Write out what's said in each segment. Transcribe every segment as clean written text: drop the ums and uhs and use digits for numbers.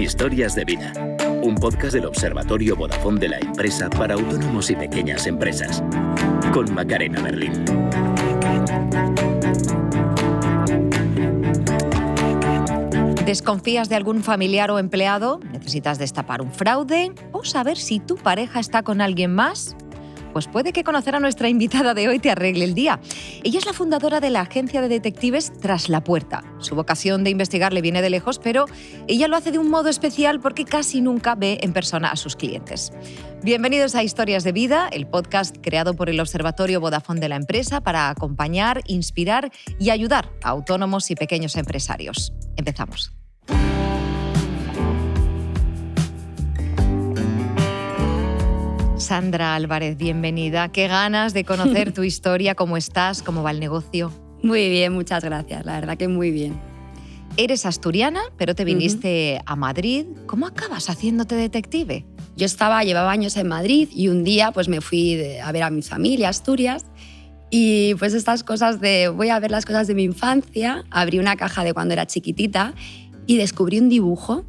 Historias de Vida, un podcast del Observatorio Vodafone de la empresa para autónomos y pequeñas empresas, con Macarena Merlín. ¿Desconfías de algún familiar o empleado? ¿Necesitas destapar un fraude? ¿O saber si tu pareja está con alguien más? Pues puede que conocer a nuestra invitada de hoy te arregle el día. Ella es la fundadora de la agencia de detectives Tras la Puerta. Su vocación de investigar le viene de lejos, pero ella lo hace de un modo especial porque casi nunca ve en persona a sus clientes. Bienvenidos a Historias de Vida, el podcast creado por el Observatorio Vodafone de la empresa para acompañar, inspirar y ayudar a autónomos y pequeños empresarios. Empezamos. Sandra Álvarez, bienvenida. Qué ganas de conocer tu historia, cómo estás, cómo va el negocio. Muy bien, muchas gracias. La verdad que muy bien. Eres asturiana, pero te viniste a Madrid. ¿Cómo acabas haciéndote detective? Yo llevaba años en Madrid y un día pues me fui a ver a mi familia, a Asturias, y pues estas cosas de voy a ver las cosas de mi infancia, abrí una caja de cuando era chiquitita y descubrí un dibujo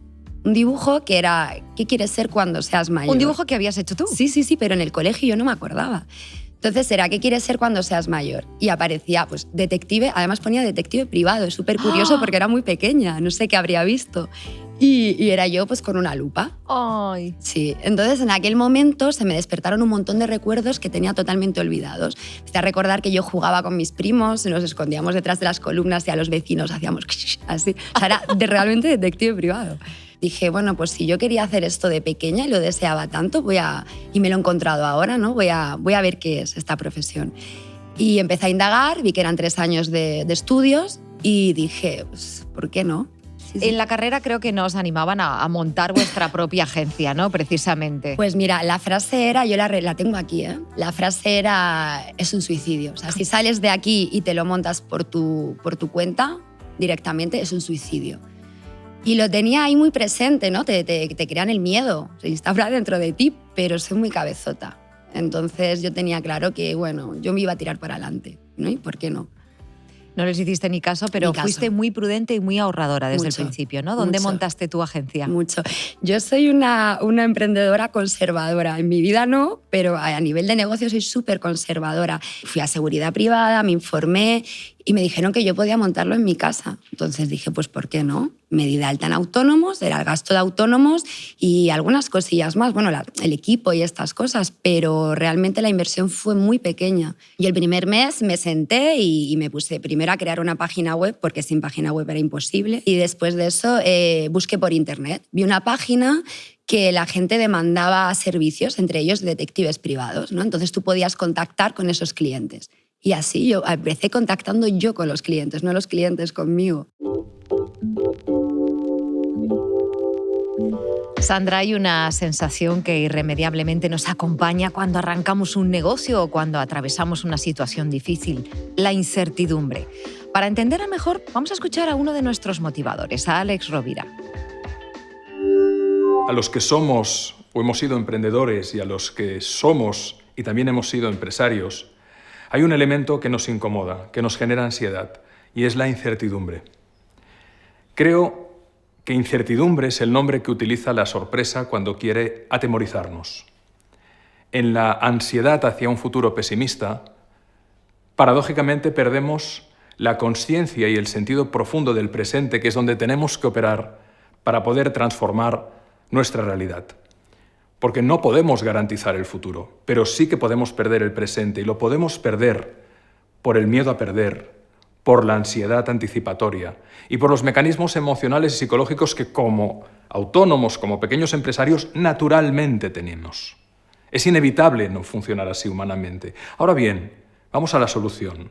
que era ¿qué quieres ser cuando seas mayor? ¿Un dibujo que habías hecho tú? Sí, pero en el colegio yo no me acordaba. Entonces era ¿qué quieres ser cuando seas mayor? Y aparecía pues detective, además ponía detective privado, es súper curioso porque era muy pequeña, no sé qué habría visto. Y era yo pues con una lupa. ¡Ay! Sí, entonces en aquel momento se me despertaron un montón de recuerdos que tenía totalmente olvidados. Empecé a recordar que yo jugaba con mis primos, nos escondíamos detrás de las columnas y a los vecinos hacíamos así. O sea, era realmente detective privado. Dije, bueno, pues si yo quería hacer esto de pequeña y lo deseaba tanto, y me lo he encontrado ahora, ¿no? Voy a ver qué es esta profesión. Y empecé a indagar, vi que eran 3 años de estudios y dije, pues, ¿por qué no? Sí. En la carrera creo que nos animaban a montar vuestra propia agencia, ¿no? Precisamente. Pues mira, la frase era, yo la tengo aquí, ¿eh? La frase era, es un suicidio. O sea, si sales de aquí y te lo montas por tu cuenta directamente, es un suicidio. Y lo tenía ahí muy presente, ¿no? Te crean el miedo, se instaura dentro de ti, pero soy muy cabezota. Entonces yo tenía claro que, bueno, yo me iba a tirar para adelante, ¿no? ¿Y por qué no? No les hiciste ni caso, pero fuiste muy prudente y muy ahorradora desde el principio, ¿no? ¿Dónde montaste tu agencia? Mucho. Yo soy una emprendedora conservadora. En mi vida no, pero a nivel de negocio soy súper conservadora. Fui a seguridad privada, me informé y me dijeron que yo podía montarlo en mi casa. Entonces dije, pues ¿por qué no? Me di de alta en autónomos, era el gasto de autónomos y algunas cosillas más. Bueno, el equipo y estas cosas, pero realmente la inversión fue muy pequeña. Y el primer mes me senté y me puse primero a crear una página web, porque sin página web era imposible. Y después de eso busqué por internet. Vi una página que la gente demandaba servicios, entre ellos detectives privados, ¿no? Entonces tú podías contactar con esos clientes. Y así yo empecé contactando yo con los clientes, no los clientes conmigo. Sandra, hay una sensación que irremediablemente nos acompaña cuando arrancamos un negocio o cuando atravesamos una situación difícil, la incertidumbre. Para entenderla mejor, vamos a escuchar a uno de nuestros motivadores, a Alex Rovira. A los que somos o hemos sido emprendedores y a los que somos y también hemos sido empresarios, hay un elemento que nos incomoda, que nos genera ansiedad, y es la incertidumbre. Creo que incertidumbre es el nombre que utiliza la sorpresa cuando quiere atemorizarnos. En la ansiedad hacia un futuro pesimista, paradójicamente perdemos la consciencia y el sentido profundo del presente, que es donde tenemos que operar para poder transformar nuestra realidad. Porque no podemos garantizar el futuro, pero sí que podemos perder el presente, y lo podemos perder por el miedo a perder, por la ansiedad anticipatoria y por los mecanismos emocionales y psicológicos que como autónomos, como pequeños empresarios, naturalmente tenemos. Es inevitable no funcionar así humanamente. Ahora bien, vamos a la solución.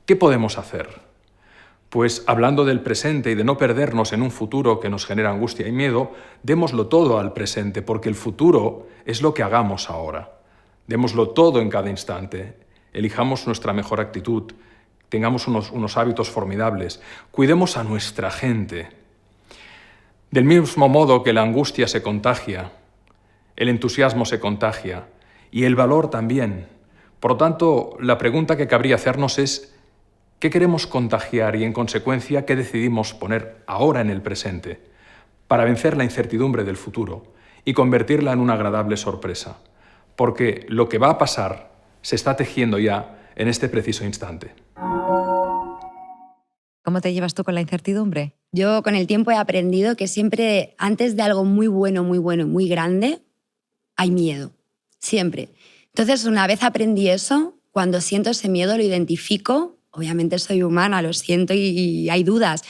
¿Qué podemos hacer? Pues hablando del presente y de no perdernos en un futuro que nos genera angustia y miedo, démoslo todo al presente, porque el futuro es lo que hagamos ahora. Démoslo todo en cada instante. Elijamos nuestra mejor actitud, tengamos unos hábitos formidables, cuidemos a nuestra gente. Del mismo modo que la angustia se contagia, el entusiasmo se contagia y el valor también. Por lo tanto, la pregunta que cabría hacernos es ¿qué queremos contagiar y, en consecuencia, qué decidimos poner ahora en el presente? para vencer la incertidumbre del futuro y convertirla en una agradable sorpresa, porque lo que va a pasar se está tejiendo ya en este preciso instante. ¿Cómo te llevas tú con la incertidumbre? Yo con el tiempo he aprendido que siempre antes de algo muy bueno, muy grande, hay miedo. Siempre. Entonces, una vez aprendí eso, cuando siento ese miedo lo identifico. Obviamente soy humana, lo siento y hay dudas,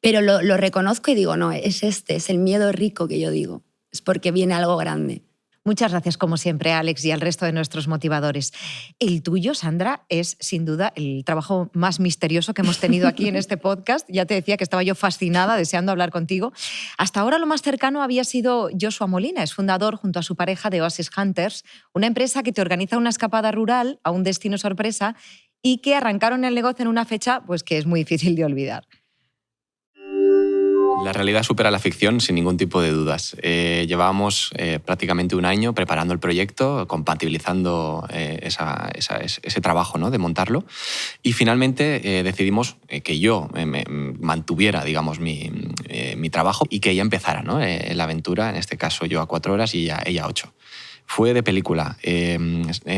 pero lo reconozco y digo, no, es el miedo rico que yo digo. Es porque viene algo grande. Muchas gracias, como siempre, Alex, y al resto de nuestros motivadores. El tuyo, Sandra, es sin duda el trabajo más misterioso que hemos tenido aquí en este podcast. Ya te decía que estaba yo fascinada, deseando hablar contigo. Hasta ahora lo más cercano había sido Joshua Molina, es fundador junto a su pareja de Oasis Hunters, una empresa que te organiza una escapada rural a un destino sorpresa y que arrancaron el negocio en una fecha pues, que es muy difícil de olvidar. La realidad supera la ficción sin ningún tipo de dudas. Llevábamos prácticamente un año preparando el proyecto, compatibilizando ese trabajo, ¿no?, de montarlo, y finalmente decidimos que yo me mantuviera, digamos, mi trabajo y que ella empezara, ¿no?, la aventura, en este caso yo a 4 horas y ella a 8. Fue de película.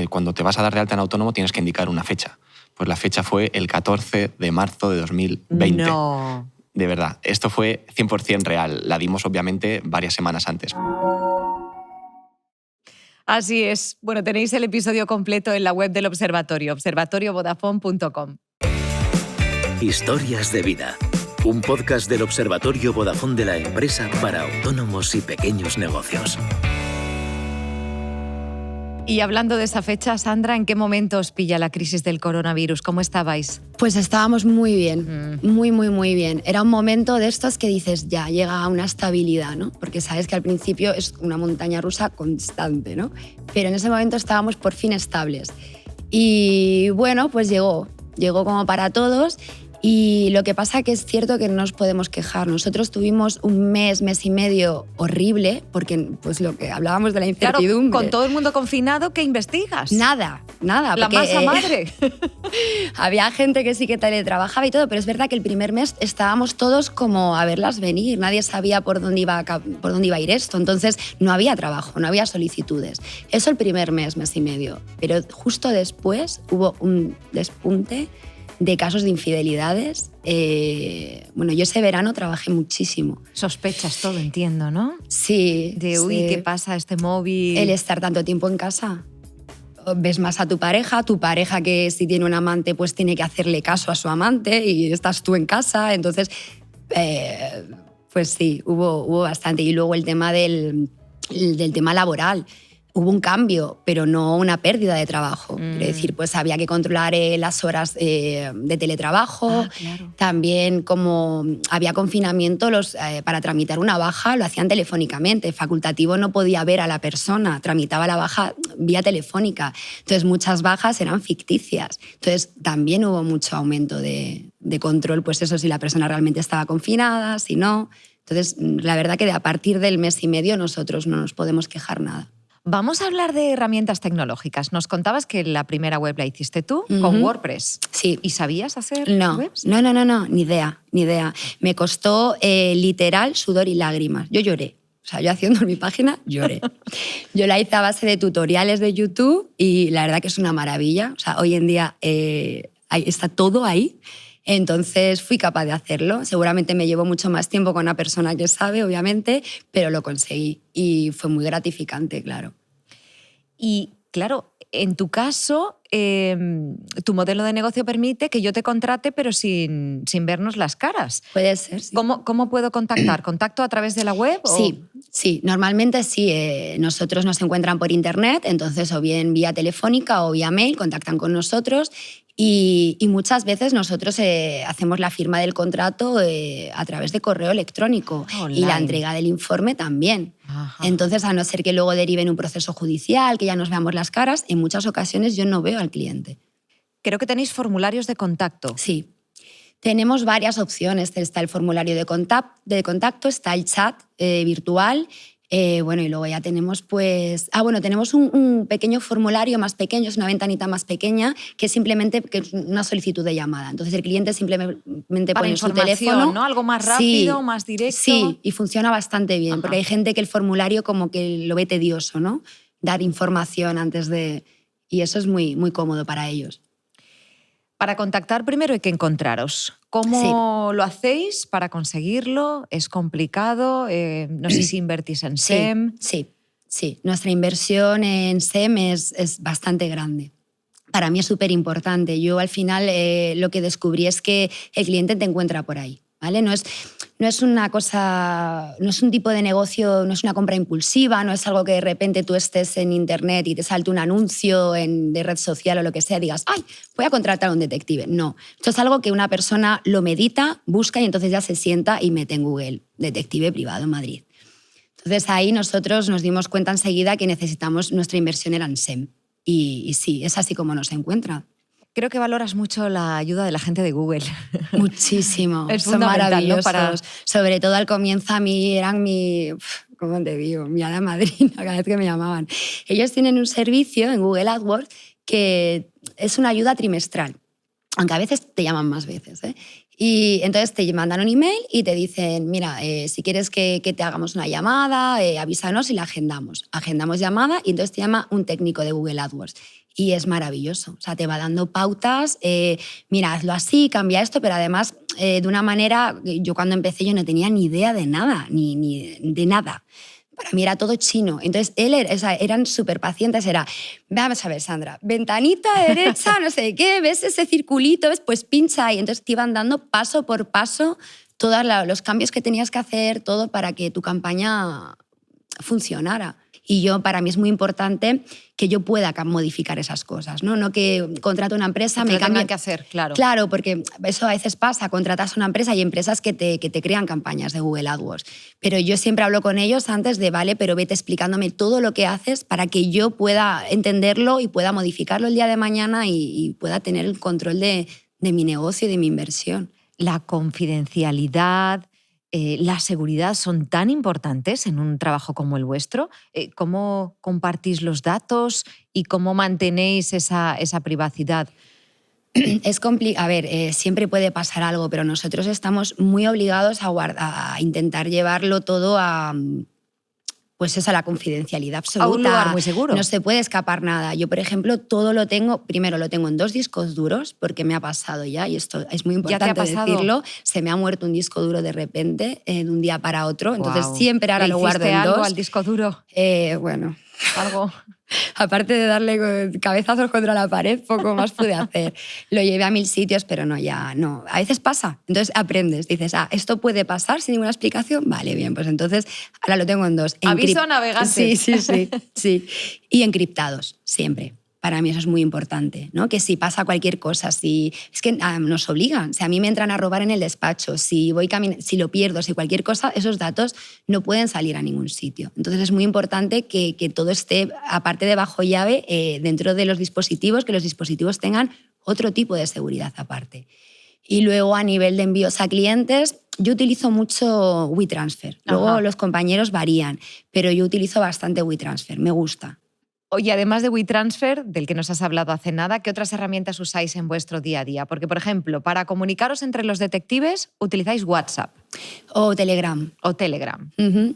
Cuando te vas a dar de alta en autónomo tienes que indicar una fecha. Pues la fecha fue el 14 de marzo de 2020. No. De verdad, esto fue 100% real. La dimos, obviamente, varias semanas antes. Así es. Bueno, tenéis el episodio completo en la web del Observatorio, observatoriovodafone.com. Historias de vida. Un podcast del Observatorio Vodafone de la empresa para autónomos y pequeños negocios. Y hablando de esa fecha, Sandra, ¿en qué momento os pilla la crisis del coronavirus? ¿Cómo estabais? Pues estábamos muy bien, muy bien. Era un momento de estos que dices, ya, llega a una estabilidad, ¿no? Porque sabes que al principio es una montaña rusa constante, ¿no? Pero en ese momento estábamos por fin estables. Y bueno, pues llegó como para todos. Y lo que pasa que es cierto que no nos podemos quejar. Nosotros tuvimos un mes y medio horrible, porque pues lo que hablábamos de la incertidumbre. Claro, con todo el mundo confinado, ¿qué investigas? Nada. La porque, masa madre. Había gente que sí que teletrabajaba y todo, pero es verdad que el primer mes estábamos todos como a verlas venir. Nadie sabía por dónde iba a ir esto. Entonces no había trabajo, no había solicitudes. Eso el primer mes y medio. Pero justo después hubo un despunte de casos de infidelidades. Bueno, yo ese verano trabajé muchísimo. Sospechas todo, entiendo, ¿no? Sí. Uy, sí. ¿Qué pasa este móvil? El estar tanto tiempo en casa. Ves más a tu pareja que si tiene un amante pues tiene que hacerle caso a su amante y estás tú en casa. Entonces, pues sí, hubo bastante. Y luego el tema del tema laboral. Hubo un cambio, pero no una pérdida de trabajo. Es decir, pues había que controlar las horas de teletrabajo. Claro. También, como había confinamiento, para tramitar una baja lo hacían telefónicamente. Facultativo no podía ver a la persona, tramitaba la baja vía telefónica. Entonces, muchas bajas eran ficticias. Entonces, también hubo mucho aumento de control, pues eso, si la persona realmente estaba confinada, si no. Entonces, la verdad que a partir del mes y medio nosotros no nos podemos quejar nada. Vamos a hablar de herramientas tecnológicas. Nos contabas que la primera web la hiciste tú con WordPress. Sí. ¿Y sabías hacer webs? No, ni idea. Me costó literal sudor y lágrimas. Yo lloré. O sea, yo haciendo mi página lloré. Yo la hice a base de tutoriales de YouTube y la verdad que es una maravilla. O sea, hoy en día está todo ahí. Entonces fui capaz de hacerlo. Seguramente me llevó mucho más tiempo con una persona que sabe, obviamente, pero lo conseguí y fue muy gratificante, claro. Y claro, en tu caso, tu modelo de negocio permite que yo te contrate, pero sin vernos las caras. Puede ser, sí. ¿Cómo puedo contactar? ¿Contacto a través de la web? Sí, normalmente sí. Nosotros nos encuentran por internet, entonces o bien vía telefónica o vía mail contactan con nosotros. Y muchas veces nosotros hacemos la firma del contrato a través de correo electrónico. Online. Y la entrega del informe también. Ajá. Entonces, a no ser que luego deriven un proceso judicial, que ya nos veamos las caras, en muchas ocasiones yo no veo al cliente. Creo que tenéis formularios de contacto. Sí. Tenemos varias opciones. Está el formulario de contacto, está el chat virtual, Bueno, y luego ya tenemos tenemos un pequeño formulario más pequeño, es una ventanita más pequeña, que es simplemente que es una solicitud de llamada. Entonces el cliente simplemente Para pone su información, teléfono. ¿no? Algo más rápido, Sí, más directo. Sí, y funciona bastante bien, Ajá. porque hay gente que el formulario como que lo ve tedioso, ¿no? Dar información antes de... Y eso es muy, muy cómodo para ellos. Para contactar primero hay que encontraros. ¿Cómo lo hacéis para conseguirlo? ¿Es complicado? No sé si invertís en SEM. Sí. Nuestra inversión en SEM es bastante grande. Para mí es súper importante. Yo al final lo que descubrí es que el cliente te encuentra por ahí, ¿vale? No es una cosa, no es un tipo de negocio, no es una compra impulsiva, no es algo que de repente tú estés en internet y te salte un anuncio de red social o lo que sea y digas, ¡ay, voy a contratar a un detective! No, esto es algo que una persona lo medita, busca y entonces ya se sienta y mete en Google detective privado en Madrid. Entonces ahí nosotros nos dimos cuenta enseguida que necesitamos, nuestra inversión era en SEM. Y sí, es así como nos encuentra. Creo que valoras mucho la ayuda de la gente de Google. Muchísimo. Es Son fundamental, maravillosos. ¿no? Sobre todo al comienzo a mí eran ¿cómo te digo? Mi hada madrina cada vez que me llamaban. Ellos tienen un servicio en Google AdWords que es una ayuda trimestral, aunque a veces te llaman más veces, ¿eh? Y entonces te mandan un email y te dicen, mira, si quieres que te hagamos una llamada, avísanos y la agendamos. Agendamos llamada y entonces te llama un técnico de Google AdWords. Y es maravilloso. O sea, te va dando pautas, mira, hazlo así, cambia esto, pero además de una manera, yo cuando empecé yo no tenía ni idea de nada, ni de nada. Para mí era todo chino. Entonces, eran súper pacientes. Era, vamos a ver, Sandra, ventanita derecha, no sé qué, ¿ves ese circulito? ¿Ves? Pues pincha ahí. Entonces te iban dando paso por paso todos los cambios que tenías que hacer, todo para que tu campaña funcionara. Y para mí es muy importante que yo pueda modificar esas cosas, ¿no? No que contrato una empresa, me cambie. Que hacer, claro. Claro, porque eso a veces pasa, contratas una empresa y hay empresas que te crean campañas de Google AdWords. Pero yo siempre hablo con ellos antes de, vale, pero vete explicándome todo lo que haces para que yo pueda entenderlo y pueda modificarlo el día de mañana y pueda tener el control de mi negocio y de mi inversión. La confidencialidad, la seguridad son tan importantes en un trabajo como el vuestro. ¿Cómo compartís los datos y cómo mantenéis esa privacidad? Es complicado. A ver, siempre puede pasar algo, pero nosotros estamos muy obligados a intentar llevarlo todo a la confidencialidad absoluta. A un lugar muy seguro. No se puede escapar nada. Yo, por ejemplo, primero lo tengo en 2 discos duros, porque me ha pasado ya, y esto es muy importante decirlo. Se me ha muerto un disco duro de repente, de un día para otro. Entonces siempre ahora lo guardo en 2. algo al disco duro? Bueno, algo. Aparte de darle cabezazos contra la pared, poco más pude hacer. Lo llevé a 1000 sitios, pero no. A veces pasa. Entonces aprendes. Dices, esto puede pasar sin ninguna explicación. Vale, bien, pues entonces ahora lo tengo en 2. Aviso a navegantes. Sí. Y encriptados, siempre. Para mí eso es muy importante, ¿no? Que si pasa cualquier cosa, es que nos obligan. Si a mí me entran a robar en el despacho, si lo pierdo, si cualquier cosa, esos datos no pueden salir a ningún sitio. Entonces es muy importante que todo esté, aparte de bajo llave, dentro de los dispositivos, que los dispositivos tengan otro tipo de seguridad aparte. Y luego a nivel de envíos a clientes, yo utilizo mucho WeTransfer. Luego los compañeros varían, pero yo utilizo bastante WeTransfer, me gusta. Oye, además de WeTransfer, del que nos has hablado hace nada, ¿qué otras herramientas usáis en vuestro día a día? Porque, por ejemplo, para comunicaros entre los detectives, utilizáis WhatsApp. O Telegram.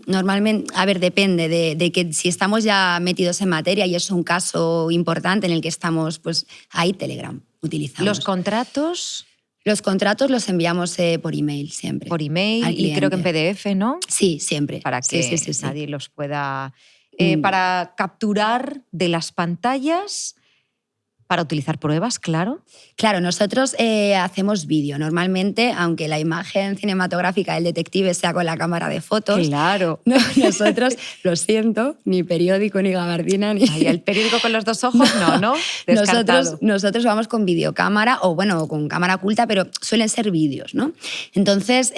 Normalmente, depende de que si estamos ya metidos en materia y es un caso importante en el que estamos, pues ahí Telegram utilizamos. ¿Los contratos? Los contratos los enviamos por email siempre. Por email y creo que en PDF, ¿no? Sí, siempre. Para que nadie los pueda... para capturar de las pantallas, para utilizar pruebas, claro. Claro, nosotros hacemos vídeo. Normalmente, aunque la imagen cinematográfica del detective sea con la cámara de fotos, claro. Nosotros, lo siento, ni periódico, ni gabardina, ni... Ay, el periódico con los 2 ojos, no. Descartado. Nosotros vamos con videocámara o, con cámara oculta, pero suelen ser vídeos, ¿no? Entonces,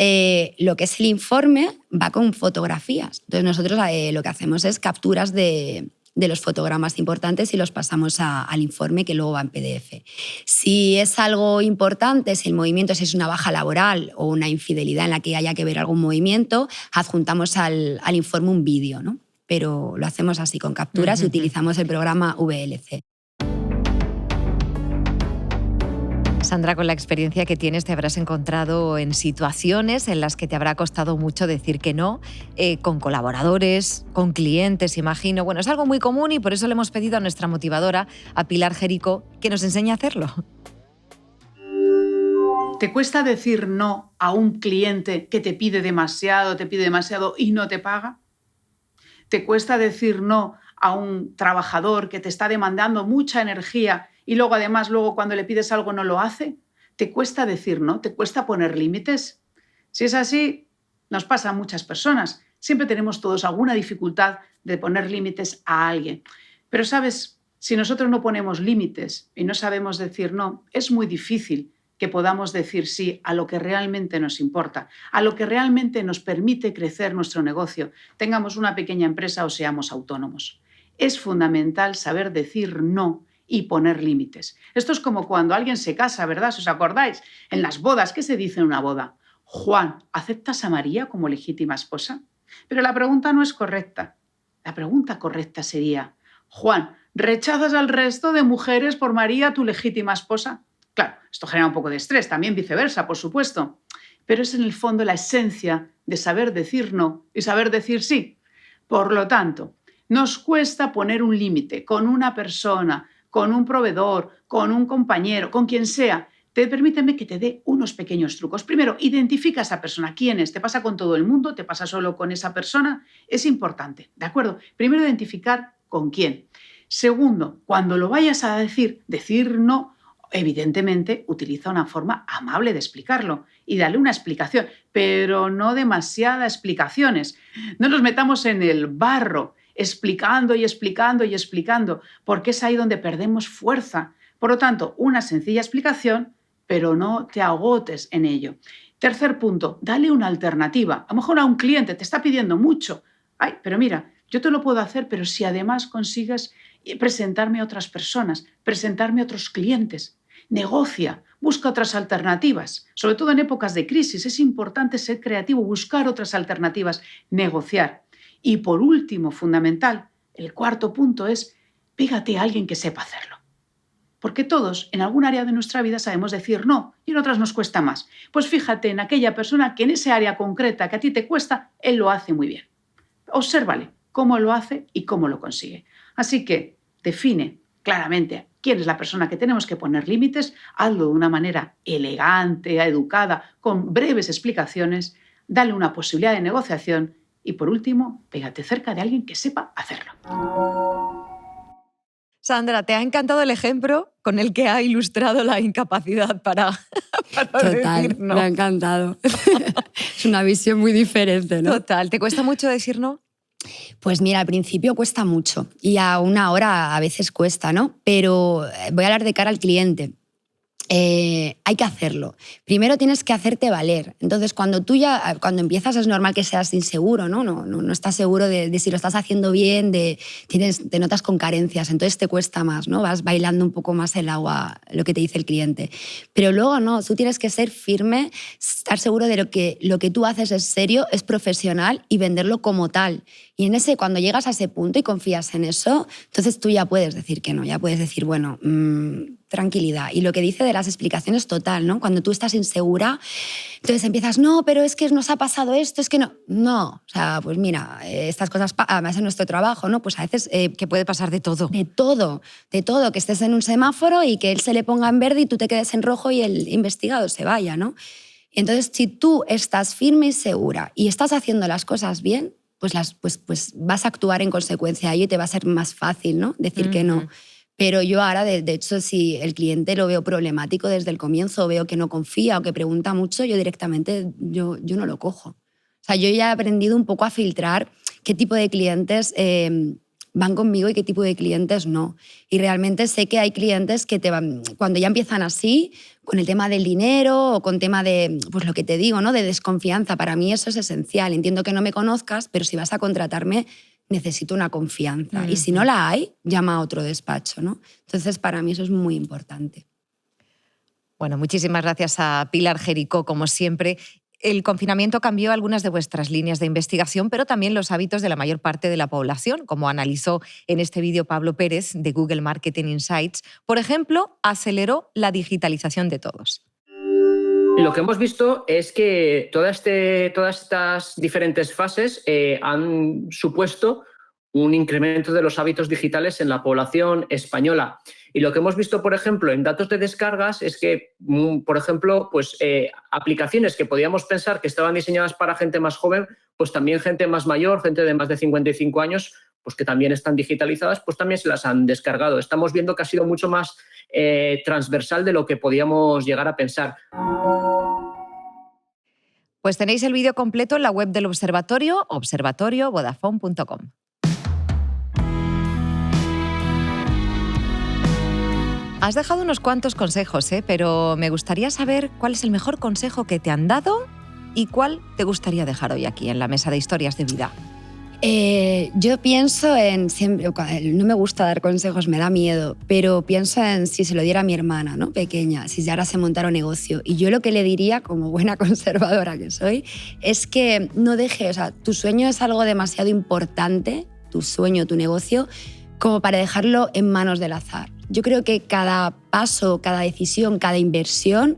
lo que es el informe va con fotografías. Entonces, nosotros lo que hacemos es capturas de de los fotogramas importantes y los pasamos al informe que luego va en PDF. Si es algo importante, si el movimiento si es una baja laboral o una infidelidad en la que haya que ver algún movimiento, adjuntamos al informe un vídeo, ¿no? Pero lo hacemos así con capturas y utilizamos el programa VLC. Sandra, con la experiencia que tienes te habrás encontrado en situaciones en las que te habrá costado mucho decir que no, con colaboradores, con clientes, imagino. Bueno, es algo muy común y por eso le hemos pedido a nuestra motivadora, a Pilar Jerico, que nos enseñe a hacerlo. ¿Te cuesta decir no a un cliente que te pide demasiado y no te paga? ¿Te cuesta decir no a un trabajador que te está demandando mucha energía y luego además cuando le pides algo no lo hace? ¿Te cuesta decir no? ¿Te cuesta poner límites? Si es así, nos pasa a muchas personas. Siempre tenemos todos alguna dificultad de poner límites a alguien. Pero, ¿sabes? Si nosotros no ponemos límites y no sabemos decir no, es muy difícil que podamos decir sí a lo que realmente nos importa, a lo que realmente nos permite crecer nuestro negocio, tengamos una pequeña empresa o seamos autónomos. Es fundamental saber decir no y poner límites. Esto es como cuando alguien se casa, ¿verdad? ¿Os acordáis? En las bodas, ¿qué se dice en una boda? Juan, ¿aceptas a María como legítima esposa? Pero la pregunta no es correcta. La pregunta correcta sería, Juan, ¿rechazas al resto de mujeres por María, tu legítima esposa? Claro, esto genera un poco de estrés, también viceversa, por supuesto. Pero es en el fondo la esencia de saber decir no y saber decir sí. Por lo tanto, nos cuesta poner un límite con una persona, con un proveedor, con un compañero, con quien sea. Permíteme que te dé unos pequeños trucos. Primero, identifica a esa persona. ¿Quién es? ¿Te pasa con todo el mundo? ¿Te pasa solo con esa persona? Es importante, ¿de acuerdo? Primero, identificar con quién. Segundo, cuando lo vayas a decir no, evidentemente, utiliza una forma amable de explicarlo y dale una explicación, pero no demasiadas explicaciones. No nos metamos en el barro explicando y explicando y explicando, porque es ahí donde perdemos fuerza. Por lo tanto, una sencilla explicación, pero no te agotes en ello. Tercer punto, dale una alternativa. A lo mejor a un cliente te está pidiendo mucho. Ay, pero mira, yo te lo puedo hacer, pero si además consigues presentarme a otras personas, presentarme a otros clientes. Negocia, busca otras alternativas. Sobre todo en épocas de crisis es importante ser creativo, buscar otras alternativas, negociar. Y por último, fundamental, el cuarto punto es pégate a alguien que sepa hacerlo. Porque todos en algún área de nuestra vida sabemos decir no y en otras nos cuesta más. Pues fíjate en aquella persona que en ese área concreta que a ti te cuesta, él lo hace muy bien. Obsérvale cómo lo hace y cómo lo consigue. Así que define claramente quién es la persona que tenemos que poner límites, hazlo de una manera elegante, educada, con breves explicaciones, dale una posibilidad de negociación y, por último, pégate cerca de alguien que sepa hacerlo. Sandra, ¿te ha encantado el ejemplo con el que ha ilustrado la incapacidad para Total, decir no? Me ha encantado. Es una visión muy diferente, ¿no? Total, ¿te cuesta mucho decir no? Pues mira, al principio cuesta mucho y aún ahora a veces cuesta, ¿no? Pero voy a hablar de cara al cliente. Hay que hacerlo. Primero tienes que hacerte valer. Entonces, cuando empiezas es normal que seas inseguro, ¿no? No estás seguro de si lo estás haciendo bien, te notas con carencias, entonces te cuesta más, ¿no? Vas bailando un poco más el agua, lo que te dice el cliente. Pero luego no, tú tienes que ser firme, estar seguro de lo que tú haces es serio, es profesional y venderlo como tal. Y cuando llegas a ese punto y confías en eso, entonces tú ya puedes decir que no, ya puedes decir, bueno, tranquilidad. Y lo que dice de las explicaciones total, ¿no? Cuando tú estás insegura, entonces empiezas, no, pero es que nos ha pasado esto, es que no. No, o sea, pues mira, estas cosas, además en nuestro trabajo, ¿no? Pues a veces... que puede pasar de todo. De todo, que estés en un semáforo y que él se le ponga en verde y tú te quedes en rojo y el investigado se vaya, ¿no? Y entonces, si tú estás firme y segura y estás haciendo las cosas bien, pues vas a actuar en consecuencia y te va a ser más fácil, ¿no? Decir que no. Pero yo ahora, de hecho, si el cliente lo veo problemático desde el comienzo, veo que no confía o que pregunta mucho, yo directamente yo no lo cojo. O sea, yo ya he aprendido un poco a filtrar qué tipo de clientes van conmigo y qué tipo de clientes no. Y realmente sé que hay clientes que cuando ya empiezan así, con el tema del dinero o con tema de, pues lo que te digo, ¿no? De desconfianza. Para mí eso es esencial. Entiendo que no me conozcas, pero si vas a contratarme, necesito una confianza. Y si no la hay, llama a otro despacho, ¿no? Entonces, para mí eso es muy importante. Bueno, muchísimas gracias a Pilar Jericó, como siempre. El confinamiento cambió algunas de vuestras líneas de investigación, pero también los hábitos de la mayor parte de la población, como analizó en este vídeo Pablo Pérez de Google Marketing Insights. Por ejemplo, aceleró la digitalización de todos. Lo que hemos visto es que todas estas diferentes fases han supuesto un incremento de los hábitos digitales en la población española. Y lo que hemos visto, por ejemplo, en datos de descargas es que, por ejemplo, pues, aplicaciones que podíamos pensar que estaban diseñadas para gente más joven, pues también gente más mayor, gente de más de 55 años, pues que también están digitalizadas, pues también se las han descargado. Estamos viendo que ha sido mucho más transversal de lo que podíamos llegar a pensar. Pues tenéis el vídeo completo en la web del Observatorio, observatoriovodafone.com. Has dejado unos cuantos consejos, pero me gustaría saber cuál es el mejor consejo que te han dado y cuál te gustaría dejar hoy aquí en la mesa de historias de vida. Yo pienso en siempre, no me gusta dar consejos, me da miedo, pero pienso en si se lo diera a mi hermana, ¿no? Pequeña, si ya ahora se montara un negocio. Y yo lo que le diría, como buena conservadora que soy, es que no deje, o sea, tu sueño es algo demasiado importante, tu sueño, tu negocio, como para dejarlo en manos del azar. Yo creo que cada paso, cada decisión, cada inversión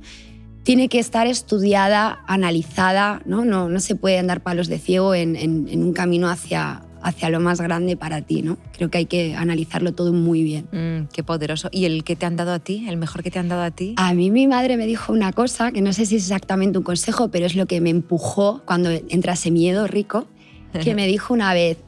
tiene que estar estudiada, analizada, ¿no? No se puede andar palos de ciego en un camino hacia lo más grande para ti, ¿no? Creo que hay que analizarlo todo muy bien. Qué poderoso. ¿Y el que te han dado a ti? ¿El mejor que te han dado a ti? A mí mi madre me dijo una cosa, que no sé si es exactamente un consejo, pero es lo que me empujó cuando entra ese miedo rico, que me dijo una vez,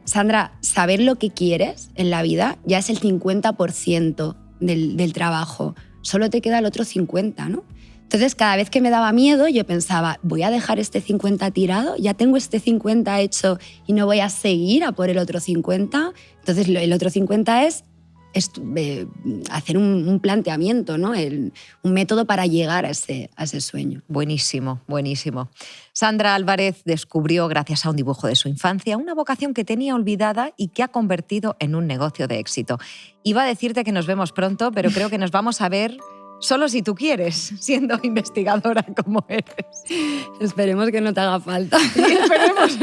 Sandra, saber lo que quieres en la vida ya es el 50% del trabajo. Solo te queda el otro 50%, ¿no? Entonces, cada vez que me daba miedo, yo pensaba, voy a dejar este 50 tirado, ya tengo este 50 hecho y no voy a seguir a por el otro 50. Entonces, el otro 50 es hacer un planteamiento, ¿no? Un método para llegar a ese sueño. Buenísimo, buenísimo. Sandra Álvarez descubrió, gracias a un dibujo de su infancia, una vocación que tenía olvidada y que ha convertido en un negocio de éxito. Iba a decirte que nos vemos pronto, pero creo que nos vamos a ver solo si tú quieres, siendo investigadora como eres. Esperemos que no te haga falta. Sí, esperemos.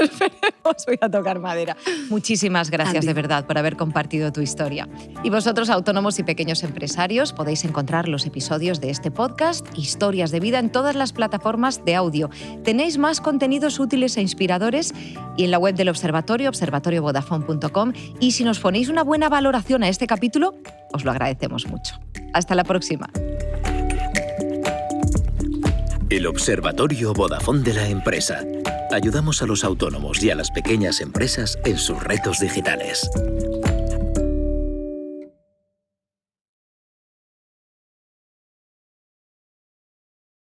Voy a tocar madera. Muchísimas gracias de verdad por haber compartido tu historia. Y vosotros, autónomos y pequeños empresarios, podéis encontrar los episodios de este podcast, Historias de Vida, en todas las plataformas de audio. Tenéis más contenidos útiles e inspiradores y en la web del Observatorio, observatoriovodafone.com. Y si nos ponéis una buena valoración a este capítulo, os lo agradecemos mucho. Hasta la próxima. El Observatorio Vodafone de la empresa. Ayudamos a los autónomos y a las pequeñas empresas en sus retos digitales.